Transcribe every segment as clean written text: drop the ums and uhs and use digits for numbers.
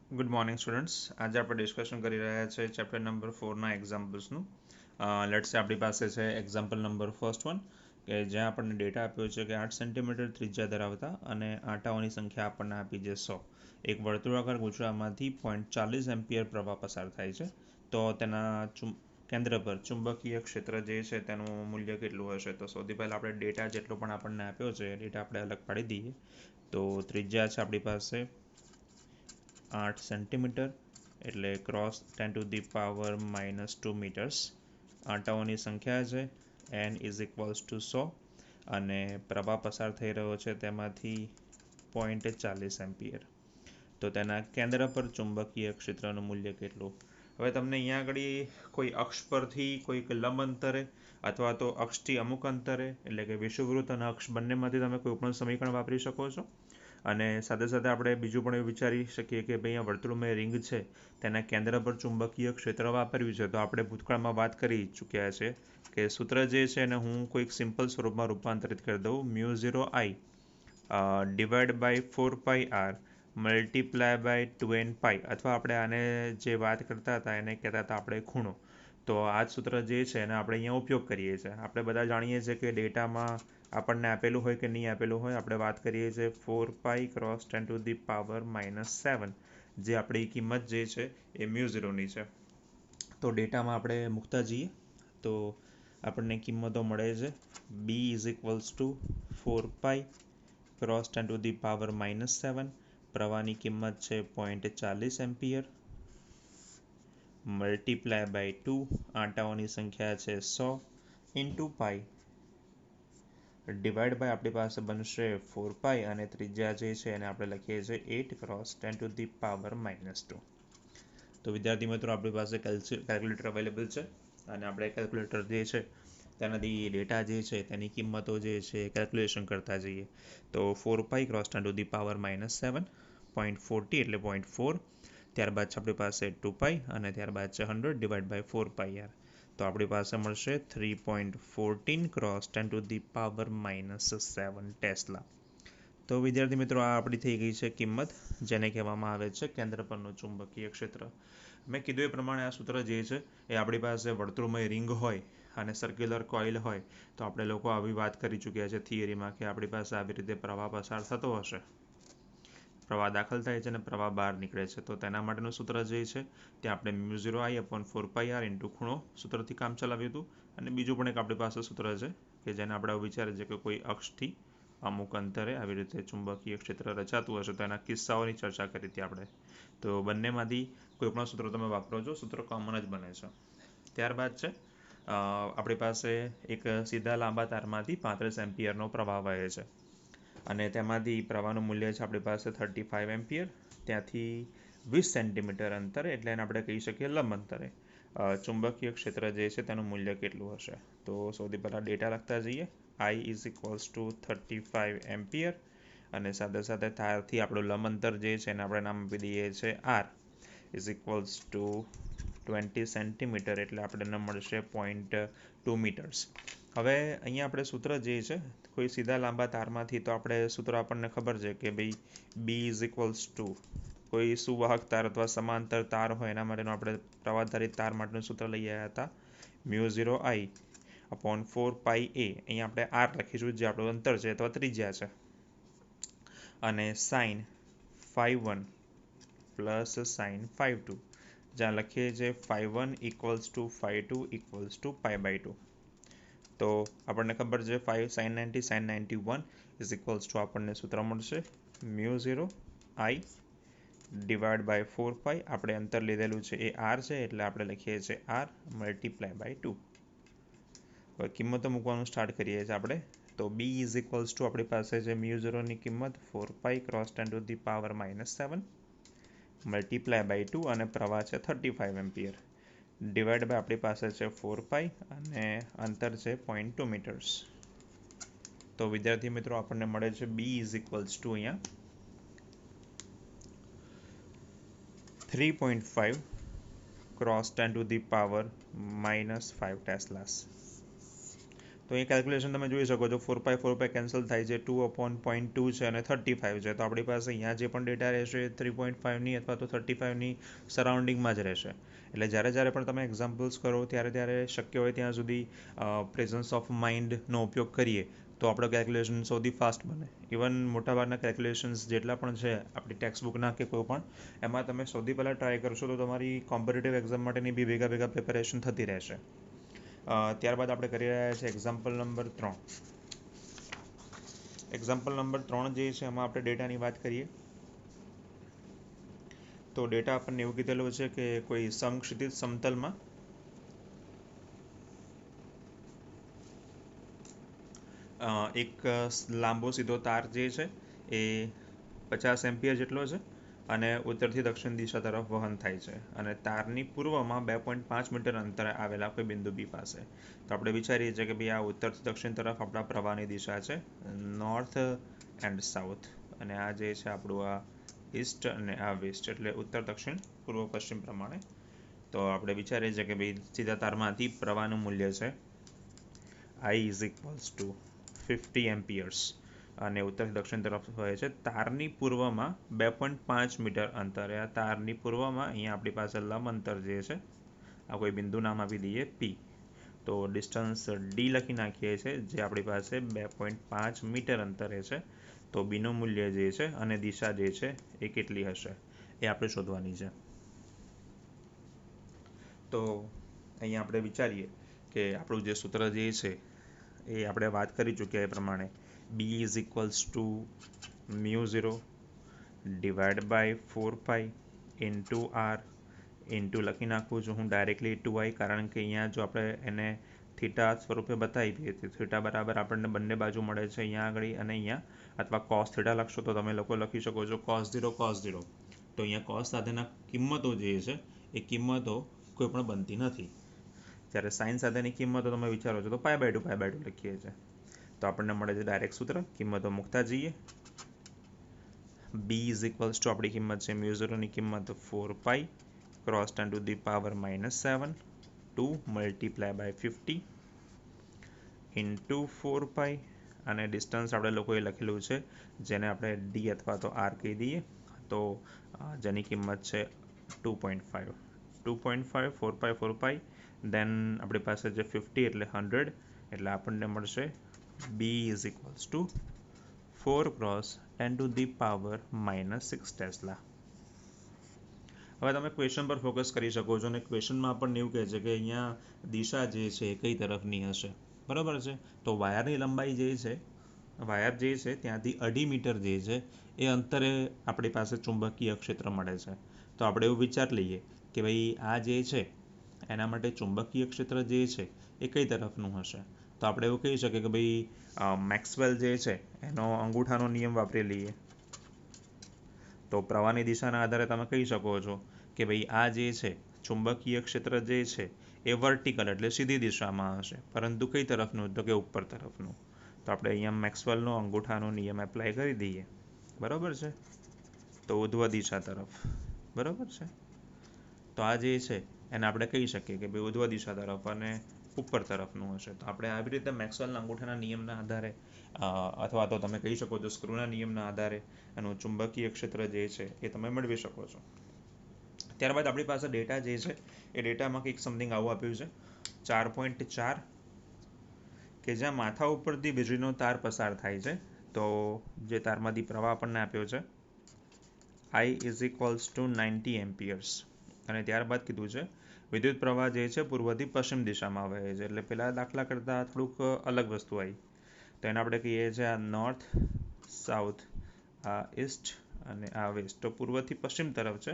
Good morning students. આજે આપણે discussion કરી રહ્યા છીએ ચેપ્ટર નંબર 4ના એક્ઝામ્પલ્સનું. લેટ્સ આપણી પાસે છે એક્ઝામ્પલ નંબર ફર્સ્ટ વન, કે જ્યાં આપણને ડેટા આપ્યો છે કે 8 સેન્ટીમીટર ત્રિજ્યા ધરાવતા અને આંટાઓની સંખ્યા આપણને આપી છે 100. એક વર્તુળાકાર ગૂંચળામાંથી 0.40 એમ્પિયર પ્રવાહ પસાર થાય છે. તો તેના કેન્દ્ર પર ચુંબકીય ક્ષેત્ર જે છે તેનું મૂલ્ય કેટલું હશે? તો સૌથી પહેલાં આપણે ડેટા જેટલો પણ આપણને આપ્યો છે એ ડેટા આપણે અલગ પાડી દઈએ. તો ત્રિજ્યા છે આપણી પાસે 8 સેન્ટીમીટર, એટલે ક્રોસ 10⁻⁻² મીટર્સ. આંટાઓની સંખ્યા છે n ઇઝ ઇક્વલ્સ ટુ 100 અને પ્રવાહ પસાર થઈ રહ્યો છે તેમાંથી 0.40 એમ્પિયર. તો તેના કેન્દ્ર પર ચુંબકીય ક્ષેત્રનું મૂલ્ય કેટલું? હવે તમને અહીંયા આગળ કોઈ અક્ષ પરથી કોઈક લંબ અંતરે અથવા તો અક્ષથી અમુક અંતરે, એટલે કે વિષુવવૃત્ત અને અક્ષ બંનેમાંથી તમે કોઈ પણ સમીકરણ વાપરી શકો છો. અને સાથે સાથે આપણે બીજું પણ એવું વિચારી શકીએ કે ભાઈ અહીંયા વર્તુળમય રિંગ છે તેના કેન્દ્ર પર ચુંબકીય ક્ષેત્ર વાપર્યું છે. તો આપણે ભૂતકાળમાં વાત કરી ચૂક્યા છે કે સૂત્ર જે છે એને હું કોઈક સિમ્પલ સ્વરૂપમાં રૂપાંતરિત કરી દઉં. μ0I divide by 4πr multiply by 2nπ, અથવા આપણે આને જે વાત કરતા હતા એને કહેતા હતા આપણે ખૂણો. તો આ જ સૂત્ર જે છે એને આપણે અહીંયા ઉપયોગ કરીએ છીએ. આપણે બધા જાણીએ છીએ કે ડેટામાં આપણને આપેલું હોય કે નહીં આપેલું હોય, આપણે વાત કરીએ છીએ 4π ક્રોસ 10⁻⁻⁷, જે આપણી કિંમત જે છે એ μ0ની છે. તો ડેટામાં આપણે મૂકતા જઈએ તો આપણને કિંમતો મળે છે. b is equals to 4π cross 10⁻⁻⁷, પ્રવાહની કિંમત છે 0.40 એમ્પિયર, મલ્ટીપ્લાય બાય 2, આંટાઓની સંખ્યા છે 100, ઇન્ટુ પાઈ, ડિવાઈડ બાય આપણી પાસે બનશે 4π અને ત્રિજ્યા જે છે એને આપણે લખીએ છીએ 8 ક્રોસ 10⁻⁻². તો વિદ્યાર્થી મિત્રો, આપણી પાસે કેલ્ક્યુલેટર અવેલેબલ છે અને આપણે કેલ્ક્યુલેટર જે છે તેનાથી ડેટા જે છે તેની કિંમતો જે છે કેલ્ક્યુલેશન કરતા જઈએ. તો 4π ક્રોસ 10⁻⁷, 0.40 એટલે 0.4, ત્યારબાદ છે આપણી પાસે 2π અને ત્યારબાદ છે 100 ડિવાઈડ બાય 4πr. તો આપણી પાસે મળશે 3.14 ક્રોસ 10⁻⁻7 ટેસ્લા. તો વિદ્યાર્થી મિત્રો, આ આપણી થઈ ગઈ છે કિંમત, જેને કહેવામાં આવે છે કેન્દ્ર પરનું ચુંબકીય ક્ષેત્ર. મેં કીધું એ પ્રમાણે આ સૂત્ર જે છે એ આપણી પાસે વર્તુળમય રિંગ હોય અને સર્ક્યુલર કોઇલ હોય તો આપણે લોકો આવી વાત કરી ચૂક્યા છે થિયરીમાં કે આપણી પાસે આવી રીતે પ્રવાહ પસાર થતો હશે, પ્રવાહ દાખલ થાય છે અને પ્રવાહ બહાર નીકળે છે. તો તેના માટેનું સૂત્ર જે છે તે આપણે μ0I/4πr ઇન્ટુ ખૂણો સૂત્રથી કામ ચલાવ્યું હતું. અને બીજું પણ એક આપણી પાસે સૂત્ર છે કે જેને આપણે વિચારીએ છીએ કે કોઈ અક્ષથી અમુક અંતરે આવી રીતે ચુંબકીય ક્ષેત્ર રચાતું હશે. તો એના કિસ્સાઓની ચર્ચા કરી હતી આપણે. તો બંનેમાંથી કોઈ પણ સૂત્ર તમે વાપરો છો, સૂત્ર કોમન જ બને છે. ત્યારબાદ છે આપણી પાસે એક સીધા લાંબા તારમાંથી 35 એમ્પિયરનો પ્રવાહ વહે છે અને તેમાંથી પ્રવાહનું મૂલ્ય છે આપણી પાસે 35 એમ્પિયર. ત્યાંથી 20 સેન્ટીમીટર અંતરે, એટલે એને આપણે કહી શકીએ લંબ અંતરે, ચુંબકીય ક્ષેત્ર જે છે તેનું મૂલ્ય કેટલું હશે? તો સૌથી પહેલાં ડેટા લખતા જઈએ. I is equals two 35 ampere અને સાથે સાથે તારથી આપણું લંબ અંતર જે છે એને આપણે નામ આપી દઈએ છીએ R is equals two 20 centimetre, એટલે આપણને મળશે 0.2 મીટર્સ. હવે અહીંયા આપણે સૂત્ર જે છે કોઈ સીધા લાંબા તારમાંથી, તો આપણે સૂત્ર આપણને ખબર છે કે ભાઈ B ઇઝ ઇક્વલ્સ ટુ કોઈ સુવાહક તાર અથવા સમાંતર તાર હોય એના માટેનું આપણે પ્રવાહધારિત તાર માટેનું સૂત્ર લઈ આવ્યા હતા μ0I/4πa. અહીંયા આપણે R લખીશું જે આપણું અંતર છે અથવા ત્રિજ્યા છે, અને સાઇન 5:1 પ્લસ સાઇન 5:2, જ્યાં લખીએ છીએ 5:1 ઇક્વલ્સ ટુ 5:2 ઇક્વલ્સ ટુ π/2. તો આપણને ખબર છે 5 sin 90 sin 91 is equals two આપણને સૂત્ર મળશે μ0I ડિવાઈડ બાય 4π. આપણે અંતર લીધેલું છે એ R છે એટલે આપણે લખીએ છીએ R મલ્ટીપ્લાય બાય 2. હવે કિંમતો મૂકવાનું સ્ટાર્ટ કરીએ છીએ આપણે. તો B ઇઝ ઇક્વલ્સ ટુ આપણી પાસે છે μ0ની કિંમત 4π ક્રોસ 10⁻⁷ મલ્ટીપ્લાય બાય 2 અને પ્રવાહ છે 35 એમ્પિયર, ડિવાઈડ બાય આપણી પાસે છે 4π અને અંતર છે 0.2 મીટર્સ. તો વિદ્યાર્થી મિત્રો, આપણને મળે છે B ઇઝ ઇક્વલ્સ ટુ અહીંયા 3.5 ક્રોસ 10⁻⁻5 ટેસ્લાસ. તો એ કેલ્ક્યુલેશન તમે જોઈ શકો છો, 4 કેન્સલ થાય છે, 2/0.2 છે અને 35 છે. તો આપણી પાસે અહીંયા જે પણ ડેટા રહેશે એ 3.5ની અથવા તો 35ની સરાઉન્ડિંગમાં જ રહેશે. એટલે જ્યારે પણ તમે એક્ઝામ્પલ્સ કરો ત્યારે શક્ય હોય ત્યાં સુધી પ્રેઝન્સ ઓફ માઇન્ડનો ઉપયોગ કરીએ તો આપણો કેલ્ક્યુલેશન સૌથી ફાસ્ટ બને. ઇવન મોટાભાગના કેલ્ક્યુલેશન્સ જેટલા પણ છે આપણી ટેક્સ્ટ બુકના કે કોઈ પણ, એમાં તમે સૌથી પહેલાં ટ્રાય કરશો તો તમારી કોમ્પિટિટિવ એક્ઝામ માટેની બી ભેગા પ્રિપેરેશન થતી રહેશે. ત્યારબાદ આપણે કરી રહ્યા છીએ એક્ઝામ્પલ નંબર 3. એક્ઝામ્પલ નંબર 3 જે છે એમાં આપણે ડેટાની વાત કરીએ તો ડેટા આપણને એવું કીધેલું છે કે કોઈ સમક્ષિતિજ સમતલમાં એક લાંબો સીધો તાર જે છે એ 50 એમ્પિયર જેટલો છે અને ઉત્તરથી દક્ષિણ દિશા તરફ વહન થાય છે અને તારની પૂર્વમાં 2.5 મીટર અંતરે આવેલા કોઈ બિંદુ બી પાસે. તો આપણે વિચારીએ છીએ કે ભાઈ આ ઉત્તરથી દક્ષિણ તરફ આપણા પ્રવાહની દિશા છે, નોર્થ એન્ડ સાઉથ, અને આ જે છે આપણું આ ઈસ્ટ અને આ વેસ્ટ, એટલે ઉત્તર દક્ષિણ પૂર્વ પશ્ચિમ પ્રમાણે. તો આપણે વિચારીએ છીએ કે ભાઈ સીધા તારમાંથી પ્રવાહનું મૂલ્ય છે I ઇઝ ઇક્વલ્સ ટુ 50 એમ્પિયર્સ અને ઉત્તરથી દક્ષિણ તરફ હોય છે. તારની પૂર્વમાં 2.5 મીટર અંતરે, આ તારની પૂર્વમાં અહીંયા આપણી પાસે લંબ અંતર જે છે, આ કોઈ બિંદુ નામ આપી દઈએ P. તો ડિસ્ટન્સ D લખી નાખીએ છીએ જે આપણી પાસે 2.5 મીટર અંતરે છે. તો બીનું મૂલ્ય જે છે અને દિશા જે છે એ કેટલી હશે એ આપણે શોધવાની છે. તો અહીંયા આપણે વિચારીએ કે આપણું જે સૂત્ર જે છે એ આપણે વાત કરી ચૂક્યા એ પ્રમાણે B is equals to μ0 divide by 4π into R into લખી નાખું છું હું ડાયરેક્ટલી 2i, કારણ કે અહીંયા જો આપણે એને થીટા સ્વરૂપે બતાવીએ તો થીટા બરાબર આપણને બંને બાજુ મળે છે અહીંયા આગળ અને અહીંયા, અથવા cos થીટા લખશો તો તમે લોકો લખી શકો છો cos 0. તો અહીંયા cos સાથેના કિંમતો જે છે એ કિંમતો કોઈ પણ બનતી નથી. જ્યારે સાઇન સાથેની કિંમતો તમે વિચારો છો તો π/2 લખીએ છીએ. તો આપણને મળે છે ડાયરેક્ટ સૂત્ર, કિંમતો મૂકતા જઈએ. B ઇઝ ઇક્વલ્સ ટુ આપણી કિંમત છે μ0ની કિંમત 4π ક્રોસ 10⁻⁻7 2 મલ્ટીપ્લાય બાય 50 ઇન્ટુ 4π અને ડિસ્ટન્સ આપણે લોકોએ લખેલું છે જેને આપણે D અથવા તો R કહી દઈએ, તો જેની કિંમત છે 2.5 4π દેન આપણી પાસે છે 50 એટલે 100, એટલે આપણને મળશે B is equals two 4 cross 10⁻⁻6 tesla. હવે તમે ક્વેશ્ચન પર ફોકસ કરી શકો છો અને ક્વેશ્ચનમાં આપણને એવું કહે છે કે અહીંયા દિશા જે છે એ કઈ તરફની હશે, બરાબર છે. તો વાયરની લંબાઈ જે છે, વાયર જે છે ત્યાંથી 2.5 મીટર જે છે એ અંતરે આપણી પાસે ચુંબકીય ક્ષેત્ર મળે છે. તો આપણે એવું વિચાર લઈએ કે ભાઈ આ જે છે એના માટે ચુંબકીય ક્ષેત્ર જે છે એ કઈ તરફનું હશે. તો આપણે એવું કહી શકીએ કે ભાઈ મેક્સવેલ જે છે એનો અંગૂઠાનો નિયમ વાપરી લઈએ. તો પ્રવાહની દિશાના આધારે તમે કહી શકો છો કે ભાઈ આ જે છે ચુંબકીય ક્ષેત્ર જે છે એ વર્ટિકલ એટલે સીધી દિશામાં હશે, પરંતુ કઈ તરફનું, તો કે ઉપર તરફનું. તો આપણે અહીંયા મેક્સવેલનો અંગૂઠાનો નિયમ એપ્લાય કરી દઈએ, બરાબર છે. તો ઉધ્વ દિશા તરફ, બરાબર છે. તો આ જે છે એને આપણે કહી શકીએ કે ભાઈ ઉધ્વ દિશા તરફ અને ઉપર તરફનું હશે. તો આપણે આવી રીતે મેક્સવેલના અંગૂઠાના નિયમના આધારે અથવા તો તમે કહી શકો છો સ્ક્રૂના નિયમના આધારે એનું ચુંબકીય ક્ષેત્ર જે છે એ તમે મેળવી શકો છો. ત્યારબાદ આપણી પાસે ડેટા જે છે એ ડેટામાં કંઈક સમથિંગ આવું આપ્યું છે 4.4 કે જ્યાં માથા ઉપરથી વીજળીનો તાર પસાર થાય છે. તો જે તારમાંથી પ્રવાહ આપણને આપ્યો છે I ઇઝ ઇક્વલ્સ ટુ 90 એમ્પિયર્સ, અને ત્યારબાદ કીધું છે વિદ્યુત પ્રવાહ જે છે પૂર્વથી પશ્ચિમ દિશામાં વહે છે. એટલે પહેલાં દાખલા કરતાં થોડુંક અલગ વસ્તુ આવી. તો એને આપણે કહીએ છીએ આ નોર્થ, સાઉથ, આ ઈસ્ટ અને આ વેસ્ટ. તો પૂર્વથી પશ્ચિમ તરફ છે.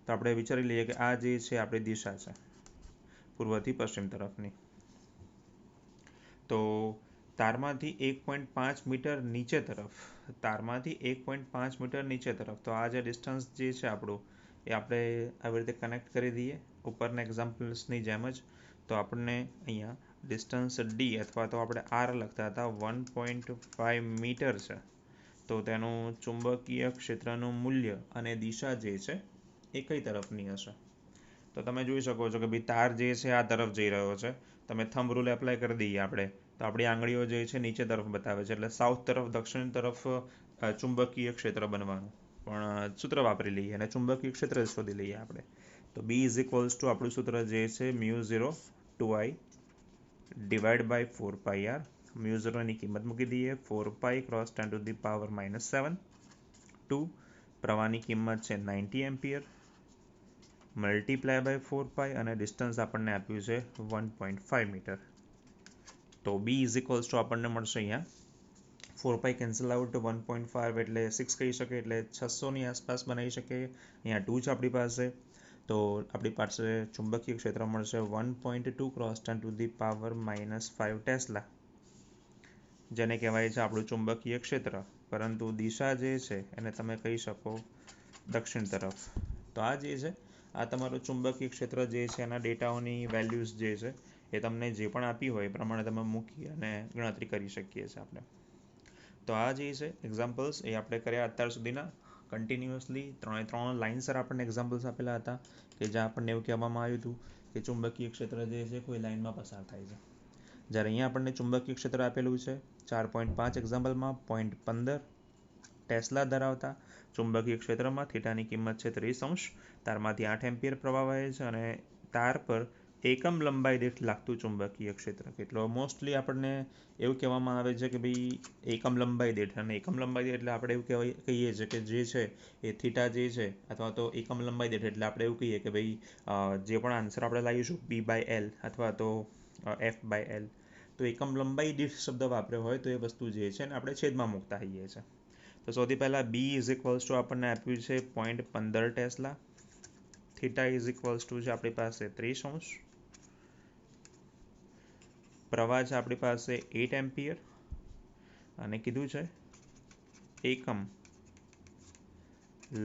તો આપણે વિચારી લઈએ કે આ જે છે આપણી દિશા છે પૂર્વથી પશ્ચિમ તરફની. તો તારમાંથી 1.5 મીટર નીચે તરફ, તારમાંથી 1.5 મીટર નીચે તરફ, તો આ જે ડિસ્ટન્સ જે છે આપણું એ આપણે આવી રીતે કનેક્ટ કરી દઈએ ઉપરના એક્ઝામ્પલ્સની જેમ જ. તો આપણને અહીંયા ડિસ્ટન્સ D અથવા તો આપણે R લખતા હતા 1.5 મીટર છે. તો તેનું ચુંબકીય ક્ષેત્રનું મૂલ્ય અને દિશા જે છે એ કઈ તરફની હશે. તો તમે જોઈ શકો છો કે ભાઈ તાર જે છે આ તરફ જઈ રહ્યો છે. તમે થંબ રૂલ એપ્લાય કરી દઈએ આપણે તો આપણી આંગળીઓ જે છે નીચે તરફ બતાવે છે, એટલે સાઉથ તરફ, દક્ષિણ તરફ ચુંબકીય ક્ષેત્ર બનવાનું. પણ સૂત્ર વાપરી લઈએ અને ચુંબકીય ક્ષેત્ર જ શોધી લઈએ આપણે. તો B ઇઝ ઇક્વલ્સ ટુ આપણું સૂત્ર જે છે μ0 2I ડિવાઈડ બાય 4πr. μ0ની કિંમત મૂકી દઈએ 4π ક્રોસ 10⁻⁻7. 2 પ્રવાહની કિંમત છે 90 એમ્પિયર મલ્ટીપ્લાય બાય 4π અને ડિસ્ટન્સ આપણને આપ્યું છે 1.5 મીટર. તો B ઇઝ ઇક્વલ્સ ટુ આપણને મળશે અહીંયા 4π કેન્સલ આઉટ 1.5 એટલે 6 કહી શકે, એટલે 600ની આસપાસ બનાવી શકે. અહીંયા 2 છે આપણી પાસે, તો આપણી પાસે ચુંબકીય ક્ષેત્ર મળશે 1.2 ક્રોસ 10⁻⁻5 ટેસ્લા, જેને કહેવાય છે આપણું ચુંબકીય ક્ષેત્ર. પરંતુ દિશા જે છે એને તમે કહી શકો દક્ષિણ તરફ. તો આ જે છે આ તમારું ચુંબકીય ક્ષેત્ર જે છે એના ડેટાઓની વેલ્યુઝ જે છે એ તમને જે પણ આપી હોય એ પ્રમાણે તમે મૂકી અને ગણતરી કરી શકીએ છીએ આપણે. તો આ જે છે એક્ઝામ્પલ્સ એ આપણે કર્યા અત્યાર સુધીના કન્ટિન્યુઅસલી 3 લાઇનસર આપણને એક્ઝામ્પલ્સ આપેલા હતા કે જ્યાં આપણને એવું કહેવામાં આવ્યું હતું કે ચુંબકીય ક્ષેત્ર જે છે કોઈ લાઇનમાં પસાર થાય છે. જ્યારે અહીંયા આપણને ચુંબકીય ક્ષેત્ર આપેલું છે 4.5 એક્ઝામ્પલમાં 0.15 ટેસ્લા ધરાવતા ચુંબકીય ક્ષેત્રમાં થીટાની કિંમત છે 30°, તારમાંથી 8 એમ્પિયર પ્રવાહ વહે છે અને તાર પર એકમ લંબાઈ દીઠ લાગતું ચુંબકીય ક્ષેત્ર કેટલો. મોસ્ટલી આપણને એવું કહેવામાં આવે છે કે ભાઈ એકમ લંબાઈ દીઠ, અને એકમ લંબાઈ દીઠ એટલે આપણે એવું કહીએ છીએ કે જે છે એ થીટા જે છે અથવા તો એકમ લંબાઈ દીઠ એટલે આપણે એવું કહીએ કે ભાઈ જે પણ આન્સર આપણે લાવીશું B/L અથવા તો F/L, તો એકમ લંબાઈ દીઠ શબ્દ વાપર્યો હોય તો એ વસ્તુ જે છે ને આપણે છેદમાં મૂકતા હોઈએ છીએ. તો સૌથી પહેલાં B ઇઝ ઇક્વલ્સ ટુ આપણને આપ્યું છે 0.15 tesla, theta is equals two છે આપણી પાસે 30°, પ્રવાહ છે આપણી પાસે 8 એમ્પિયર અને કીધું છે એકમ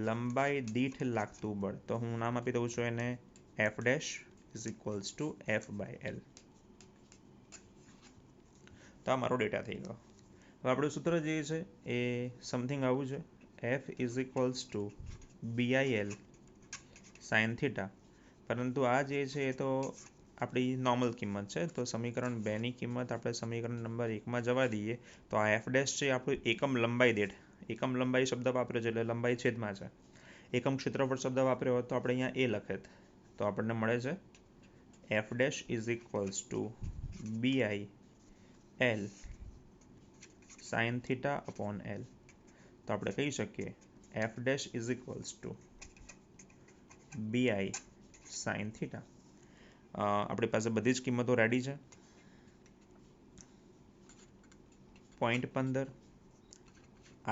લંબાઈ દીઠ લાગતું બળ. તો હું નામ આપી દઉં છું એને F' is equals two F/L. તો આ મારો ડેટા થઈ ગયો. હવે આપણું સૂત્ર જે છે એ સમથિંગ આવું છે, F is equals to BIL sine theta. પરંતુ આ જે છે એ તો આપણી નોર્મલ કિંમત છે, તો સમીકરણ 2ની કિંમત આપણે સમીકરણ નંબર 1માં જવા દઈએ. તો આ F' છે આપણું એકમ લંબાઈ દીઠ, એકમ લંબાઈ શબ્દ વાપર્યો છે એટલે લંબાઈ છેદમાં છે. એકમ ક્ષેત્રફળ શબ્દ વાપર્યો હોત તો આપણે અહીંયા A લખેત. તો આપણને મળે છે F' is equals to BIL sine theta upon L. તો આપણે કહી શકીએ F' is equals two BI sine theta. આપણી પાસે બધી જ કિંમતો રેડી છે. 0.15,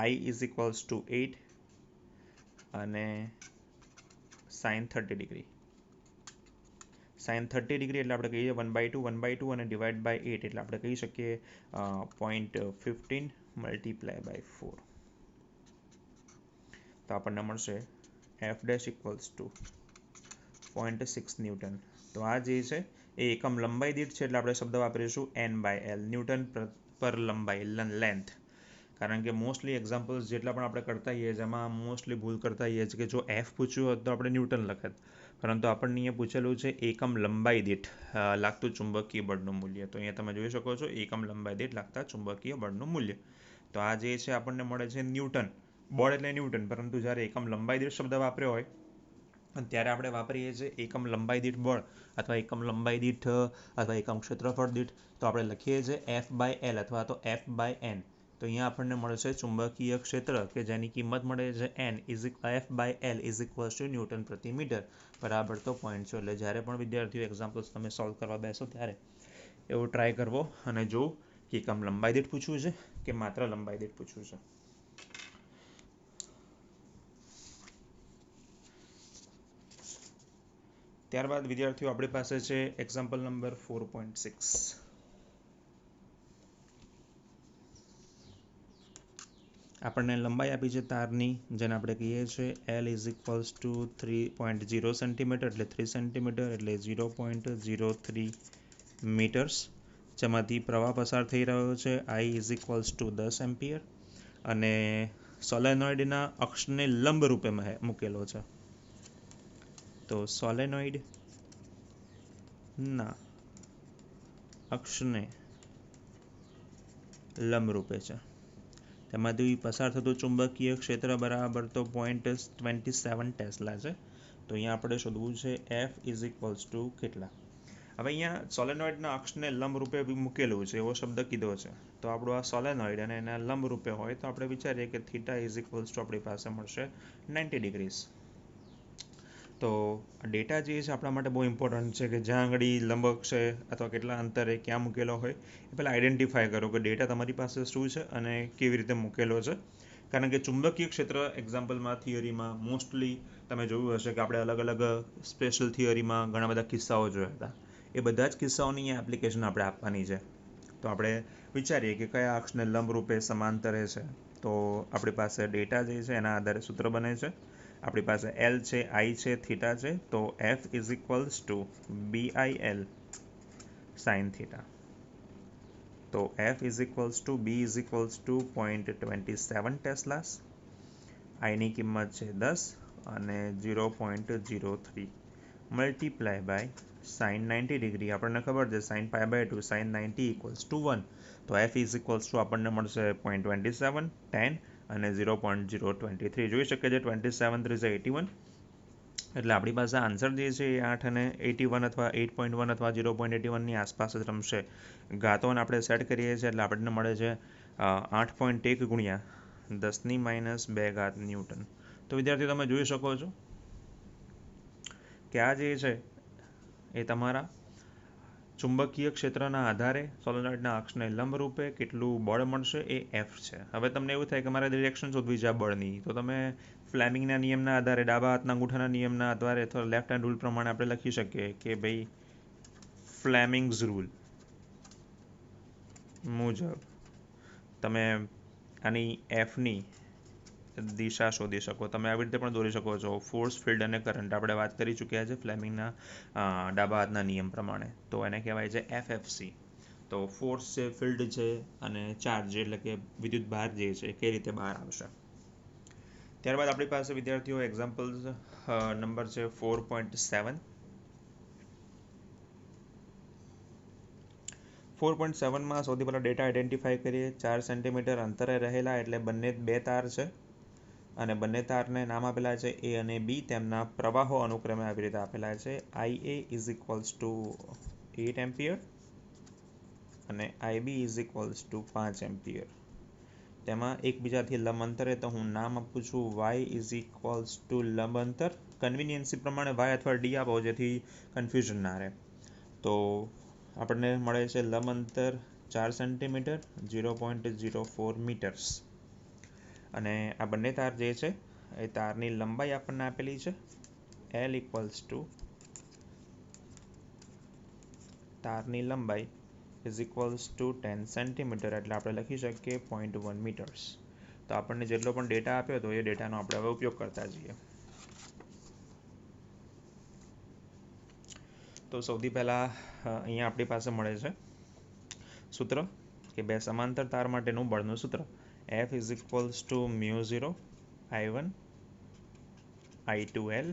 I ઇઝ ઇક્વલ્સ ટુ 8 અને સાઇન 30°. સાઇન 30° એટલે આપણે કહીએ 1/2 અને ડિવાઈડ બાય 8 એટલે આપણે કહી શકીએ 0.15 મલ્ટીપ્લાય બાય 4. તો આપણને મળશે F' ઇક્વલ્સ ટુ 0.6 ન્યૂટન. તો આ જે છે એ એકમ લંબાઈ દીઠ છે એટલે આપણે શબ્દ વાપરીશું N/L, ન્યૂટન પર લંબાઈ, લેન્થ. કારણ કે મોસ્ટલી એક્ઝામ્પલ્સ જેટલા પણ આપણે કરતા હોઈએ જેમાં મોસ્ટલી ભૂલ કરતા હોઈએ છીએ કે જો F પૂછ્યું હોત તો આપણે ન્યૂટન લખત, પરંતુ આપણને અહીંયા પૂછેલું છે એકમ લંબાઈ દીઠ લાગતું ચુંબકીય બળનું મૂલ્ય. તો અહીંયા તમે જોઈ શકો છો એકમ લંબાઈ દીઠ લાગતા ચુંબકીય બળનું મૂલ્ય. તો આ જે છે આપણને મળે છે ન્યૂટન. બળ એટલે ન્યૂટન, પરંતુ જ્યારે એકમ લંબાઈ દીઠ શબ્દ વાપર્યો હોય ત્યારે આપણે વાપરીએ છીએ એકમ લંબાઈ દીઠ બળ અથવા એકમ લંબાઈ દીઠ અથવા એકમ ક્ષેત્રફળ દીઠ, તો આપણે લખીએ છીએ F/L અથવા તો F/N. તો અહીંયા આપણને મળશે ચુંબકીય ક્ષેત્ર કે જેની કિંમત મળે છે F/L is equals two newton પ્રતિ મીટર બરાબર તો 0.6. એટલે જ્યારે પણ વિદ્યાર્થીઓ એક્ઝામ્પલ્સ તમે સોલ્વ કરવા બેસો ત્યારે એવો ટ્રાય કરવો અને જો કે એકમ લંબાઈ દીઠ પૂછવું છે કે માત્ર લંબાઈ દીઠ પૂછવું છે. ત્યારબાદ વિદ્યાર્થીઓ આપણી પાસે છે એક્ઝામ્પલ નંબર 4.6. આપણને લંબાઈ આપી છે તારની, જેને આપણે કહીએ છીએ L is equals two 3.0 centimetre એટલે 3 સેન્ટીમીટર એટલે 0.03 મીટર્સ, જેમાંથી પ્રવાહ પસાર થઈ રહ્યો છે I is equals two 10 ampere અને સોલેનોઇડના અક્ષને લંબ રૂપે મૂકેલો છે. તો સોલેનોઇડના અક્ષને લંબરૂપે છે. તેમાંથી પસાર થતું ચુંબકીય ક્ષેત્ર બરાબર તો 0.27 ટેસ્લા છે. તો અહીંયા આપણે શોધવું છે એફ ઇઝ ઇક્વલ્સ ટુ કેટલા. હવે અહીંયા સોલેનોઇડના અક્ષને લંબરૂપે મૂકેલું છે એવો શબ્દ કીધો છે. તો આપણું આ સોલેનોઇડ અને એના લંબરૂપે હોય તો આપણે વિચારીએ કે થીટા ઇઝ ઇક્વલ્સ ટુ આપણી પાસે મળશે 90 ડિગ્રીઝ. તો ડેટા જે છે આપણા માટે બહુ ઇમ્પોર્ટન્ટ છે કે જ્યાં આગળ લંબ છે અથવા કેટલા અંતરે ક્યાં મૂકેલો હોય એ પહેલાં આઈડેન્ટિફાય કરો કે ડેટા તમારી પાસે શું છે અને કેવી રીતે મૂકેલો છે. કારણ કે ચુંબકીય ક્ષેત્ર એક્ઝામ્પલમાં થિયરીમાં મોસ્ટલી તમે જોયું હશે કે આપણે અલગ અલગ સ્પેશિયલ થિયરીમાં ઘણા બધા કિસ્સાઓ જોયા હતા. એ બધા જ કિસ્સાઓની અહીંયા એપ્લિકેશન આપણે આપવાની છે. તો આપણે વિચારીએ કે કયા અક્ષને લંબરૂપે સમાંતરે છે. તો આપણી પાસે ડેટા જે છે એના આધારે સૂત્ર બને છે. આપણી પાસે એલ છે, આઈ છે, થીટા છે. તો F is equals to BIL sine theta. તો F is equals to B is equals to 0.27 teslas. આઈની કિંમત છે 10 અને 0.03 મલ્ટીપ્લાય બાય સાઇન 90 ડિગ્રી. આપણને ખબર છે સાઇન π/2 સાઇન 90 ઇક્વલ્સ ટુ 1. તો એફ ઇઝ ઇક્વલ્સ ટુ આપણને મળશે 0.27, 10 અને 0.023. જોઈ શકીએ છીએ 27 3 81. એટલે આપણી પાસે આન્સર જે છે એ 8 અને 81 અથવા 8.1 અથવા 0.81ની આસપાસ જ રમશે. ઘાતોને આપણે સેટ કરીએ છીએ એટલે આપણને મળે છે 8.1 ગુણ્યા 10⁻² ન્યૂટન. તો વિદ્યાર્થીઓ તમે જોઈ શકો છો કે આ જે છે એ તમારા ચુંબકીય ક્ષેત્રના આધારે સોલેનોઇડના અક્ષને લંબરૂપે કેટલું બળ મળશે એ એફ છે. હવે તમને એવું થાય કે મારે ડિરેક્શન શોધવી છે આ બળની, તો તમે ફ્લેમિંગના નિયમના આધારે ડાબા હાથના અંગૂઠાના નિયમના આધારે અથવા લેફ્ટ હેન્ડ રૂલ પ્રમાણે આપણે લખી શકીએ કે ભાઈ ફ્લેમિંગ્સ રૂલ મુજબ તમે આની એફની દિશા શોધી શકો. તમે આવી રીતે પણ દોરી શકો છો. ફોર્સ, ફિલ્ડ અને કરંટ આપણે વાત કરી ચૂક્યા છે ફ્લેમિંગના ડાબા હાથના નિયમ પ્રમાણે. તો એને કહેવાય છે FFC. તો ફોર્સ છે, ફિલ્ડ છે અને ચાર્જ એટલે કે વિદ્યુત ભાર જે છે એ કઈ રીતે બહાર આવશે. ત્યારબાદ આપણી પાસે વિદ્યાર્થીઓ એક્ઝામ્પલ્સ નંબર છે 4.7. 4.7માં સૌથી પહેલાં ડેટા આઈડેન્ટિફાઈ કરીએ. 4 સેન્ટીમીટર અંતરે રહેલા એટલે બંને બે તાર છે અને બંને તારને નામ આપેલા છે એ અને બી. તેમના પ્રવાહો અનુક્રમે આવી રીતે આપેલા છે. IA is equals two 8 ampere અને IB is equals to 5 ampere. તેમાં એકબીજાથી લંબ અંતરે તો હું નામ આપું છું y ઇઝ ઇક્વલ્સ ટુ લંબ અંતર. કન્વિનિયન્સી પ્રમાણે y અથવા ડી આપો જેથી કન્ફ્યુઝન ના રહે. તો આપણને મળે છે લંબ અંતર 4 સેન્ટીમીટર 0.04 મીટર્સ. અને આ બંને તાર જે છે એ તારની લંબાઈ આપણને આપેલી છે L ઇક્વલ્સ ટુ તારની લંબાઈ ઇઝ ઇક્વલ્સ ટુ 10 સેન્ટીમીટર એટલે આપણે લખી શકીએ 0.1 મીટર્સ. તો આપણને જેટલો પણ ડેટા આપ્યો હતો એ ડેટાનો આપણે હવે ઉપયોગ કરતા જઈએ. તો સૌથી પહેલાં અહીંયા આપણી પાસે મળે છે સૂત્ર કે બે સમાંતર તાર માટેનું બળનું સૂત્ર F is equals to μ0 I1 I2L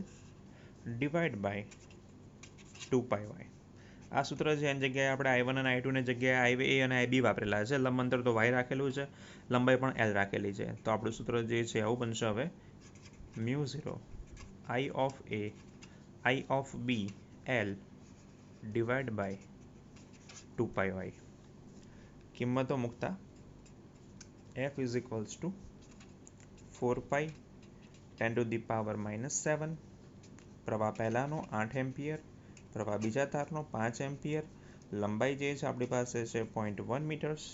divide by 2πy. આ સૂત્ર છે એની જગ્યાએ આપણે I1 અને I2 ની જગ્યાએ IA અને IB વાપરેલા છે. લંબ અંતર તો y રાખેલું છે, લંબાઈ પણ L રાખેલી છે. તો આપણું સૂત્ર જે છે આવું બનશે હવે μ0 I of A I of B L divide by 2πy. કિંમતો મૂકતા F ઇઝ ઇક્વલ્સ ટુ 4π 10⁻⁻7. પ્રવાહ પહેલાનો 8 એમ્પિયર, પ્રવાહ બીજા તારનો 5 એમ્પિયર. લંબાઈ જે છે આપણી પાસે છે 0.1 મીટર્સ.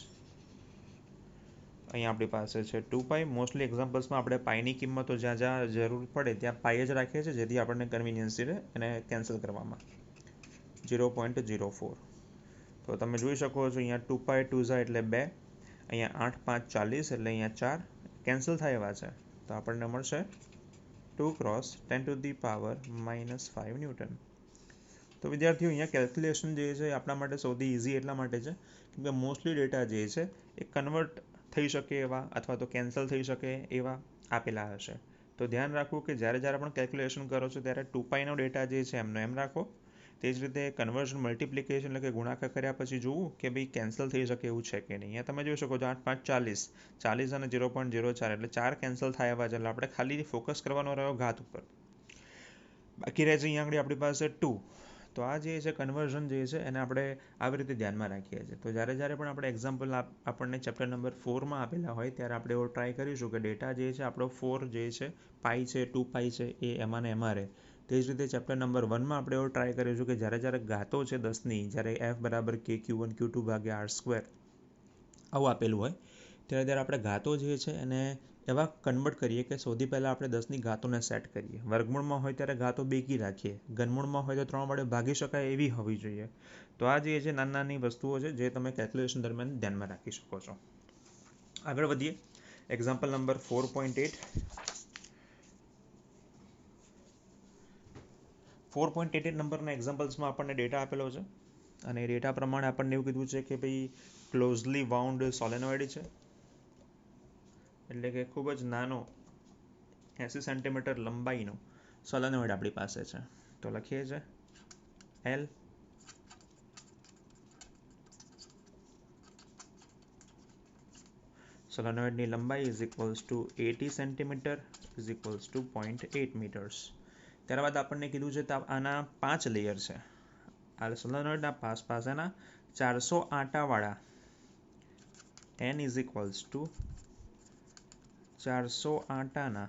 અહીંયા આપણી પાસે છે 2π. મોસ્ટલી એક્ઝામ્પલ્સમાં આપણે પાઈની કિંમતો જ્યાં જ્યાં જરૂર પડે ત્યાં પાઈ જ રાખીએ છીએ જેથી આપણને કન્વિનિયન્સી રહે એને કેન્સલ કરવામાં. 0.04. તો તમે જોઈ શકો છો અહીંયા 2π 2 એટલે 2, અહીંયા 8 5 40 એટલે અહીંયા 4 કેન્સલ થાય એવા છે. તો આપણને મળશે 2 × 10⁻⁻5 ન્યૂટન. તો વિદ્યાર્થીઓ અહીંયા કેલ્ક્યુલેશન જે છે આપણા માટે સૌથી ઇઝી એટલા માટે છે કેમ કે મોસ્ટલી ડેટા જે છે એ કન્વર્ટ થઈ શકે એવા અથવા તો કેન્સલ થઈ શકે એવા આપેલા હશે. તો ધ્યાન રાખવું કે જ્યારે જ્યારે પણ કેલ્ક્યુલેશન કરો છો ત્યારે 2πનો ડેટા જે છે એમનો એમ રાખો. તે જ રીતે કન્વર્ઝન મલ્ટિપ્લિકેશન એટલે કે ગુણાકાર કર્યા પછી જોવું કે ભાઈ કેન્સલ થઈ શકે એવું છે કે નહીં. અહીંયા તમે જોઈ શકો છો 8 5 40, 40 અને 0.04 એટલે 4 કેન્સલ થાય એવા છે. એટલે આપણે ખાલી ફોકસ કરવાનો રહ્યો ઘાત ઉપર. બાકી રહે છે અહીંયા આગળ આપણી પાસે 2. તો આ જે છે કન્વર્ઝન જે છે એને આપણે આવી રીતે ધ્યાનમાં રાખીએ છીએ. તો જ્યારે પણ આપણે એક્ઝામ્પલ આપણને ચેપ્ટર નંબર 4માં આપેલા હોય ત્યારે આપણે એવો ટ્રાય કરીશું કે ડેટા જે છે આપણો 4 જે છે પાઈ છે 2 પાઈ છે એ એમાં ને એમાં રહે. તે જ રીતે ચેપ્ટર નંબર 1માં આપણે એવો ટ્રાય કરીશું કે જ્યારે ઘાતો છે 10ની, જ્યારે f બરાબર k q1 q2 ભાગ્યા r² આવું આપેલું હોય ત્યારે આપણે ઘાતો જે છે એને એવા કન્વર્ટ કરીએ કે સૌથી પહેલાં આપણે 10ની ઘાતોને સેટ કરીએ. વર્ગમૂળમાં હોય ત્યારે ઘાતો બેકી રાખીએ, ઘનમૂળમાં હોય તો 3 વડે ભાગી શકાય એવી હોવી જોઈએ. તો આ જે છે નાની વસ્તુઓ છે જે તમે કેલ્ક્યુલેશન દરમિયાન ધ્યાનમાં રાખી શકો છો. આગળ વધીએ. Example number 4.8. 4.88 નંબરના એક્ઝામ્પલ્સમાં આપણને ડેટા આપેલો છે અને એ ડેટા પ્રમાણે આપણને એવું કીધું છે કે ભાઈ ક્લોઝલી વાઉન્ડ સોલેનોઇડ છે, એટલે કે ખૂબ જ નાનો 80 સેન્ટીમીટર લંબાઈનો સોલેનોઇડ આપણી પાસે છે. તો લખીએ છીએ L સોલેનોઇડની લંબાઈ is equals to 80 centimetre is equals to 0.8 metres. ત્યારબાદ આપણને કીધું છે તો આના 5 લેયર છે. આ સોલેનોઇડના પાસેના 400 આંટાવાળા n ઇઝ ઇક્વલ્સ ટુ 400 આંટાના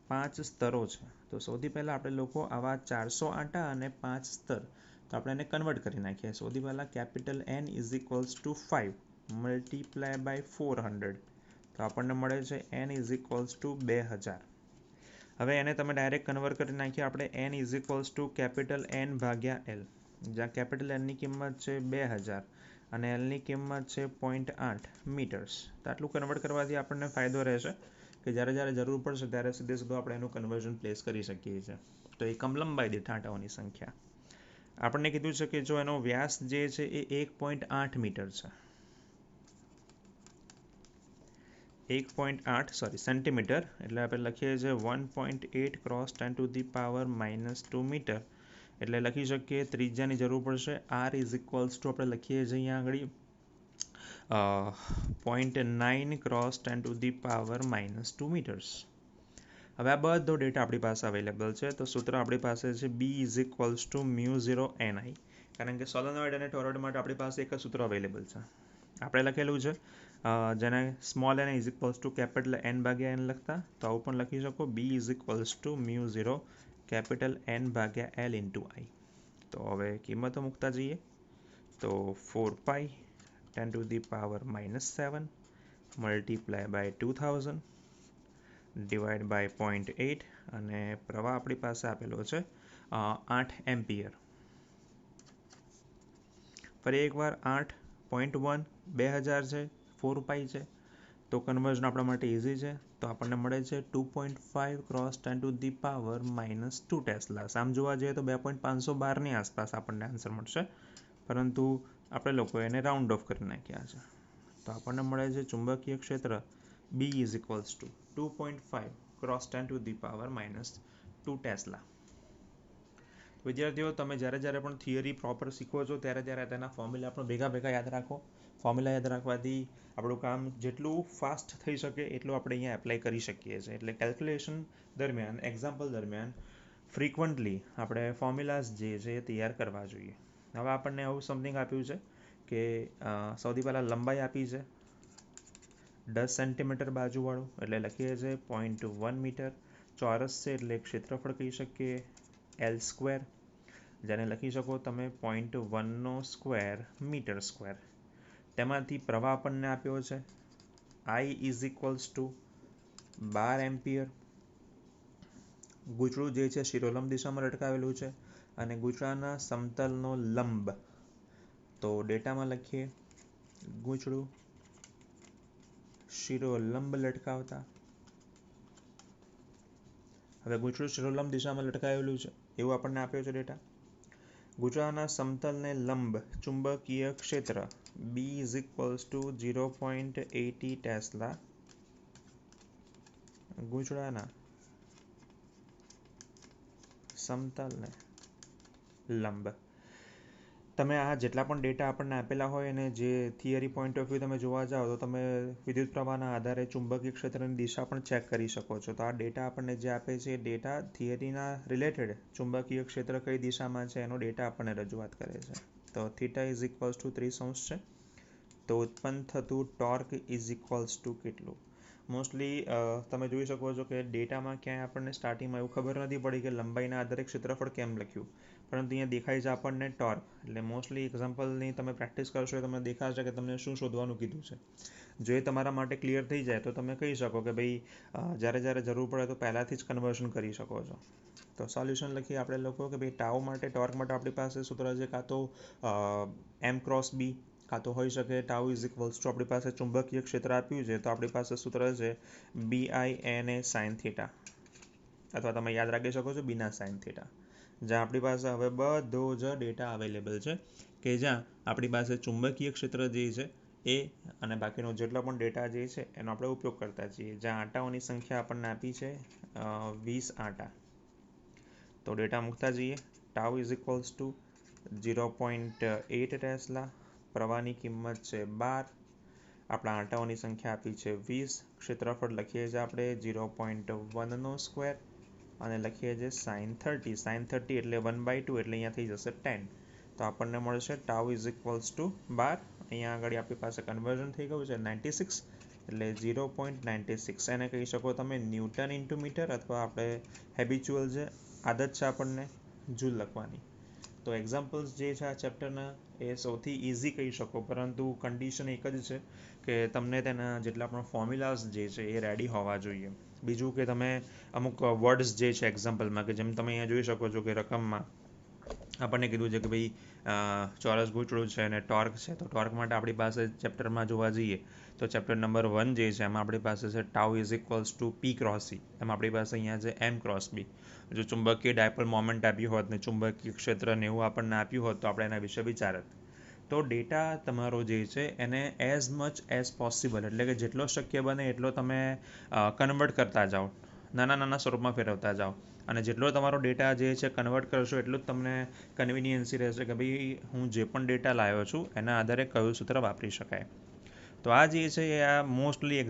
5 સ્તરો છે. તો સૌથી પહેલાં આપણે લોકો આવા 400 આંટા અને 5 સ્તર તો આપણે એને કન્વર્ટ કરી નાખીએ. સૌથી પહેલાં capital N is equals to 5 multiply by 400 તો આપણને મળે છે n ઇઝ ઇક્વલ્સ ટુ 2000. હવે એને તમે ડાયરેક્ટ કન્વર્ટ કરી નાખીએ આપણે n is equals two capital N ભાગ્યા L, જ્યાં કેપિટલ Nની કિંમત છે 2000 અને Lની કિંમત છે 0.8 મીટર્સ. તો આટલું કન્વર્ટ કરવાથી આપણને ફાયદો રહેશે કે જ્યારે જરૂર પડશે ત્યારે સીધું આપણે એનું કન્વર્ઝન પ્લેસ કરી શકીએ છીએ. તો એકમ લંબાઈ દીઠ આંટાઓની સંખ્યા આપણને કીધું છે કે જો એનો વ્યાસ જે છે એ 1.8 મીટર છે, 1.8 સેન્ટીમીટર, એટલે આપણે લખીએ છીએ 1.8 ક્રોસ 10⁻⁻² મીટર. એટલે લખી શકીએ ત્રિજ્યાની જરૂર પડશે r ઇઝ ઇક્વલ્સ ટુ આપણે લખીએ છીએ અહીંયા આગળ 0.9 ક્રોસ 10⁻⁻² મીટર્સ. હવે આ બધો ડેટા આપણી પાસે અવેલેબલ છે. તો સૂત્ર આપણી પાસે છે B is equals to μ0 ni, કારણ કે સોલેનોઇડ અને ટોરોઇડ માટે આપણી પાસે એક જ સૂત્ર અવેલેબલ છે. આપણે લખેલું છે જેને small n is equals two capital N ભાગ્યા N લખતા, તો આવું પણ લખી શકો B is equals to μ0 capital N ભાગ્યા L ઇન્ટુ I. તો હવે કિંમતો મૂકતા જઈએ તો 4 pi 10⁻⁻7 multiply by 2000 divide by 0.8 અને પ્રવાહ આપણી પાસે આપેલો છે 8 એમ્પિયર. ફરી એકવાર 8.1 2000 છે, 4 પાઈ છે, તો કન્વર્ઝન આપણા માટે ઇઝી છે. તો આપણને મળે છે 2.5 ક્રોસ 10⁻⁻² ટેસ્લા. આમ જોવા જઈએ તો 2.512ની આસપાસ આપણને આન્સર મળશે, પરંતુ આપણે લોકો એને રાઉન્ડ ઓફ કરી નાખ્યા છે. તો આપણને મળે છે ચુંબકીય ક્ષેત્ર B is equals two 2.5 cross 10⁻⁻² tesla. વિદ્યાર્થીઓ, તમે જ્યારે પણ થિયરી પ્રોપર શીખો છો ત્યારે તેના ફોર્મ્યુલા પણ ભેગા યાદ રાખો. ફોર્મ્યુલા યાદ રાખવાથી આપણું કામ જેટલું ફાસ્ટ થઈ શકે એટલું આપણે અહીંયા એપ્લાય કરી શકીએ છીએ. એટલે કેલ્ક્યુલેશન દરમિયાન, એક્ઝામ્પલ દરમિયાન ફ્રિકવન્ટલી આપણે ફોર્મ્યુલાઝ જે છે એ તૈયાર કરવા જોઈએ. હવે આપણને આવું સમથિંગ આપ્યું છે કે સૌથી પહેલાં લંબાઈ આપી છે 10 સેન્ટીમીટર બાજુવાળું, એટલે લખીએ છીએ 0.1 મીટર. ચોરસ છે એટલે ક્ષેત્રફળ કહી શકીએ L², જેને લખી શકો તમે 0.1² મીટર સ્ક્વેર. તેમાંથી પ્રવાહ આપણને આપ્યો છે I is equals to 12 ampere. ગૂંચળું જે છે શિરોલંબ દિશામાં લટકાવેલું છે અને ગૂંચળાના સમતલનો લંબ, તો ડેટામાં લખીએ ગૂંચળું શિરોલંબ લટકાવતા. હવે ગૂંચળું શિરોલંબ દિશામાં લટકાવેલું છે એવું આપણને આપ્યો છે ડેટા. ગૂંચળાના સમતલને લંબ ચુંબકીય ક્ષેત્ર B is equals to 0.80 tesla. ગૂંચળાના સમતલને લંબ. તમે આ જેટલા પણ ડેટા આપણને આપેલા હોય અને જે થિયરી પોઈન્ટ ઓફ વ્યૂ તમે જોવા જાઓ તો તમે વિદ્યુત પ્રવાહના આધારે ચુંબકીય ક્ષેત્રની દિશા પણ ચેક કરી શકો છો. તો આ ડેટા આપણને જે આપે છે એ ડેટા થિયરીના રિલેટેડ ચુંબકીય ક્ષેત્ર કઈ દિશામાં છે એનો ડેટા આપણને રજૂઆત કરે છે. તો થીટા ઇઝ ઇક્વલ્સ ટુ 30° છે. તો ઉત્પન્ન થતું ટોર્ક ઇઝ ઇક્વલ્સ ટુ કેટલું? મોસ્ટલી તમે જોઈ શકો છો કે ડેટામાં ક્યાંય આપણને સ્ટાર્ટિંગમાં એવું ખબર નથી પડી કે લંબાઈના આધારે ક્ષેત્રફળ કેમ લખ્યું, પરંતુ અહીંયા દેખાય છે આપણને ટોર્ક. એટલે મોસ્ટલી એક્ઝામ્પલની તમે પ્રેક્ટિસ કરશો એ તમને દેખાશે કે તમને શું શોધવાનું કીધું છે. જો એ તમારા માટે ક્લિયર થઈ જાય તો તમે કહી શકો કે ભાઈ જ્યારે જ્યારે જરૂર પડે તો પહેલાંથી જ કન્વર્ઝન કરી શકો છો. તો સોલ્યુશન લખીએ આપણે લોકો કે ભાઈ ટાઉ માટે ટોર્ક માટે આપણી પાસે સૂત્ર છે કાં તો M×B, કાં તો હોઈ શકે ટાઉ ઇઝ ઇક્વલ્સ ટુ આપણી પાસે ચુંબકીય ક્ષેત્ર આપ્યું છે તો આપણી પાસે સૂત્ર છે BI/NA sin θ, અથવા તમે યાદ રાખી શકો છો બીના sin θ. જ્યાં આપણી પાસે હવે બધો જ ડેટા અવેલેબલ છે કે જ્યાં આપણી પાસે ચુંબકીય ક્ષેત્ર જે છે એ અને બાકીનો જેટલો પણ ડેટા જે છે એનો આપણે ઉપયોગ કરતા છીએ. જ્યાં આંટાઓની સંખ્યા આપણને આપી છે 20 આંટા. તો ડેટા મૂકતા જઈએ. Tau is equals to 0.8 tesla, પ્રવાહની કિંમત છે 12, આપણા આંટાઓની સંખ્યા આપી છે 20, ક્ષેત્રફળ લખીએ છીએ આપણે 0.1 સ્ક્વેર અને લખીએ છીએ sin 30. sin 30 એટલે 1/2 એટલે અહીંયા થઈ જશે 10. તો આપણને મળશે ટાઉ ઇઝ ઇક્વલ્સ ટુ 12. અહીંયા આગળ આપણી પાસે કન્વર્ઝન થઈ ગયું છે 96 એટલે 0.96. એને કહી શકો તમે ન્યૂટન ઇન્ટુ મીટર, અથવા આપણે હેબિચ્યુઅલ જે આદત છે આપણને જૂલ લખવાની. તો એક્ઝામ્પલ્સ જે છે આ ચેપ્ટરના એ સૌથી ઇઝી કહી શકો, પરંતુ કન્ડિશન એક જ છે કે તમને તેના જેટલા પણ ફોર્મ્યુલાઝ જે છે એ રેડી હોવા જોઈએ. બીજું કે તમે અમુક વર્ડ્સ જે છે એક્ઝામ્પલમાં, કે જેમ તમે અહીંયા જોઈ શકો છો કે રકમમાં આપણને કીધું છે કે ભાઈ ચોરસ ગૂંચળું છે અને ટોર્ક છે. તો ટોર્ક માટે આપણી પાસે ચેપ્ટરમાં જોવા જઈએ તો ચેપ્ટર નંબર 1 જે છે એમાં આપણી પાસે છે tau is equals two P×E. એમાં આપણી પાસે અહીંયા છે M×B. જો ચુંબકીય ડાયપોલ મોમેન્ટ આપ્યું હોત ને ચુંબકીય ક્ષેત્ર ને એવું આપણને આપ્યું હોત તો આપણે એના વિશે વિચારત. તો ડેટા તમારો જે છે એને એઝ મચ એઝ પોસિબલ, એટલે કે જેટલો શક્ય બને એટલો તમે કન્વર્ટ કરતા જાઓ, નાના નાના સ્વરૂપમાં ફેરવતા જાઓ. અને જેટલો તમારો ડેટા જે છે કન્વર્ટ કરશો એટલું જ તમને કન્વિનિયન્સી રહેશે કે ભાઈ હું જે પણ ડેટા લાવ્યો છું એના આધારે કયું સૂત્ર વાપરી શકાય. તો આ જે છે એ આ મોસ્ટલી